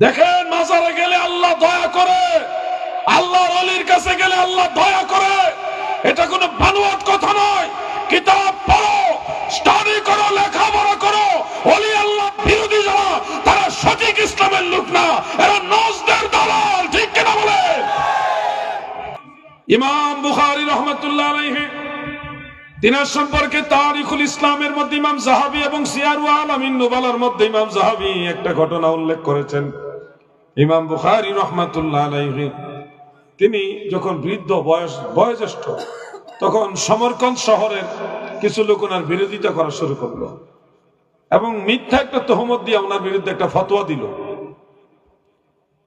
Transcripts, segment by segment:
দেখেন মাজারে গেলে আল্লাহ দয়া করে, আল্লাহর ওলির কাছে গেলে আল্লাহ দয়া করে। এটা কোনো বানোয়াট কথা নয়। কিতাব পড়ো, স্টাডি করো, লেখাপড়া করো। ওলি আল্লাহ বিরোধী যারা, তারা সঠিক ইসলামের লোক না, এরা নজদের দালাল। ঠিক কিনা বলে? ইমাম বুখারী রাহমাতুল্লাহ আলাইহি তিনার সম্পর্কে তারিখুল ইসলামের মধ্যে ইমাম যাহাবী এবং সিয়ারু আলামিন নুবালার মধ্যে ইমাম যাহাবী একটা ঘটনা উল্লেখ করেছেন। ইমাম বুখারী রাহমাতুল্লাহ আলাইহি তিনি যখন বৃদ্ধ বয়োজ্যেষ্ঠ, তখন সমরকন্দ শহরের কিছু লোক ওনার বিরোধিতা করা শুরু করলো এবং মিথ্যা একটা তহমত দিয়ে ওনার বিরুদ্ধে একটা ফতোয়া দিল।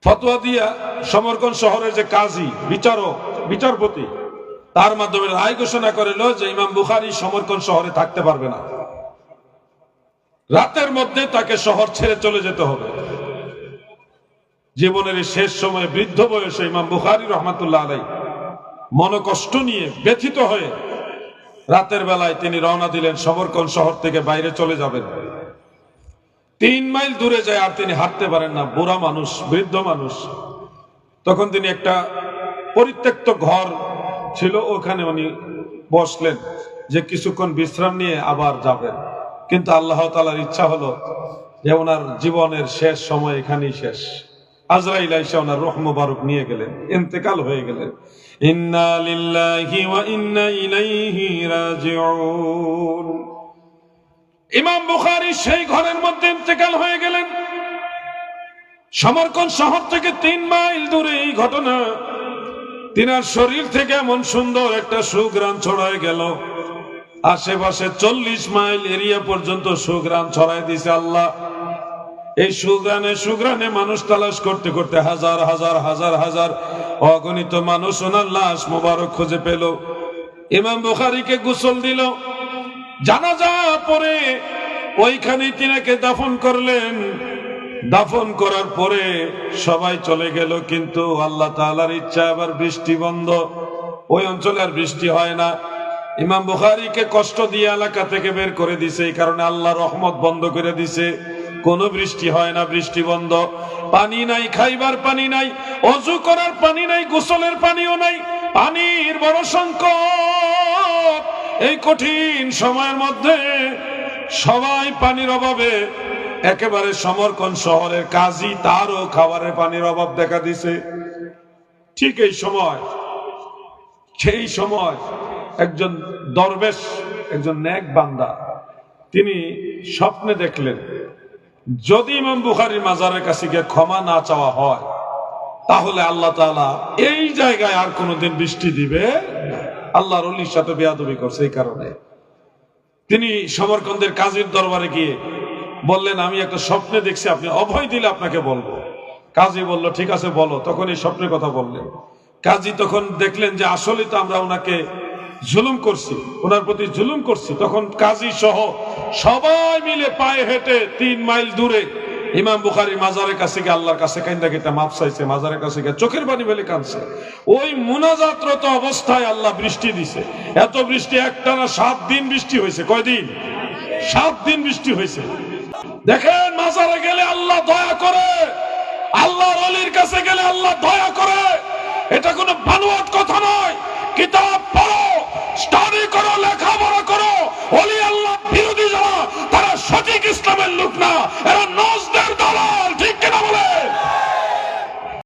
ফতোয়া দিয়া সমরকন্দ শহরের যে কাজী, বিচারপতি, তার মাধ্যমে রায় ঘোষণা করিল যে ইমাম বুখারী সমরকন্দ শহরে থাকতে পারবে না, রাতের মধ্যে তাকে শহর ছেড়ে চলে যেতে হবে। জীবনের শেষ সময়ে বৃদ্ধ বয়সে ইমাম বুখারী রাহমাতুল্লাহ আলাইহি মনোকষ্ট নিয়ে ব্যথিত হয়ে রাতের বেলায় তিনি রওনা দিলেন, সমরকন্দ শহর থেকে বাইরে চলে যাবেন। 3 মাইল দূরে যায় আর তিনি হাঁটতে পারেন না, বুড়া মানুষ, বৃদ্ধ মানুষ। তখন তিনি একটা পরিত্যক্ত ঘর ছিল, ওখানে উনি বসলেন যে কিছুক্ষণ বিশ্রাম নিয়ে আবার যাবেন। কিন্তু আল্লাহ তাআলার ইচ্ছা হলো যে ওনার জীবনের শেষ সময় এখানেই শেষ। আজরাইল আইসা ওনার রূহ মুবারক নিয়ে গেলেন, ইন্তেকাল হয়ে গেলেন। ইন্না লিল্লাহি ওয়া ইন্না ইলাইহি রাজিউন। ইমাম বুখারী সেই ঘরের মধ্যে ইন্তেকাল হয়ে গেলেন। সমরকন্দ শহর থেকে 3 মাইল দূরে এই ঘটনা। তিনার শরীর থেকে এমন সুন্দর একটা সুঘ্রাণ ছড়ায় গেল, আশেপাশে 40 মাইল এরিয়া পর্যন্ত সুঘ্রাণ ছড়ায় দিছে আল্লাহ। এই সুঘ্রাণে মানুষ তালাশ করতে করতে হাজার হাজার হাজার হাজার অগণিত মানুষ ওনার লাশ মোবারক খুঁজে পেল। ইমাম বুখারীকে গোসল দিল, জানাজা পড়ে ওইখানে তিনাকে দাফন করলেন। দাফন করার পরে সবাই চলে গেল, কিন্তু আল্লাহ তাআলার ইচ্ছা আবার বৃষ্টি বন্ধ। ওই অঞ্চলে আর বৃষ্টি হয় না। ইমাম বুখারীকে কষ্ট দিয়ে এলাকা থেকে বের করে দিছে, এই কারণে আল্লাহ রহমত বন্ধ করে দিছে। কোনো বৃষ্টি হয় না, বৃষ্টি বন্ধ। পানি নাই, খাইবার পানি নাই, অজু করার পানি নাই, গোসলের পানিও নাই, পানির বড় সংকট। এই কঠিন সময়ের মধ্যে সবাই পানির অভাবে, একেবারে সমরকন্দ শহরের কাজী, তারও খাবারের পানির অভাব দেখা দিছে। ঠিক সেই সময় একজন দরবেশ, একজন নেক বান্দা, তিনি স্বপ্নে দেখলেন যদি ইমাম বুখারীর মাজারের কাছে গিয়ে ক্ষমা না চাওয়া হয়, তাহলে আল্লাহ তাআলা এই জায়গায় আর কোনোদিন বৃষ্টি দিবে না। আল্লাহর ওলির সাথে বেয়াদবি করছে, এই কারণে তিনি সমরকন্দের কাজীর দরবারে গিয়ে বললেন, আমি একটা স্বপ্নে দেখছি, আপনি অভয় দিলে আপনাকে বলবো। কাজী বলল, ঠিক আছে বলো। তখন এই স্বপ্নের কথা বললেন। কাজী তখন দেখলেন যে আসলে তো আমরা ওনাকে জুলুম করছি, ওনার প্রতি জুলুম করছি। তখন কাজী সহ সবাই মিলে পায়ে হেঁটে 3 মাইল দূরে ইমাম বুখারীর মাজারের কাছে গিয়ে আল্লাহর কাছে কাইন্দা কেটে মাপ চাইছে। মাজারের কাছে গিয়ে চোখের পানি ফেলে কাঁদছে। ওই মুনাজাতরত অবস্থায় আল্লাহ বৃষ্টি দিছে। এত বৃষ্টি, একটানা 7 দিন বৃষ্টি হয়েছে। কয়দিন? 7 দিন বৃষ্টি হয়েছে। দেখেন মাজারে গেলে আল্লাহ দয়া করে, আল্লাহর ওলির কাছে গেলে আল্লাহ দয়া করে। এটা কোনো বানোয়াট কথা নয়। কিতাব পড়ো, স্টাডি করো, লেখাপড়া করো। ওলি আল্লাহ বিরোধী যারা, তারা সঠিক ইসলামের লোক না, এরা নজদের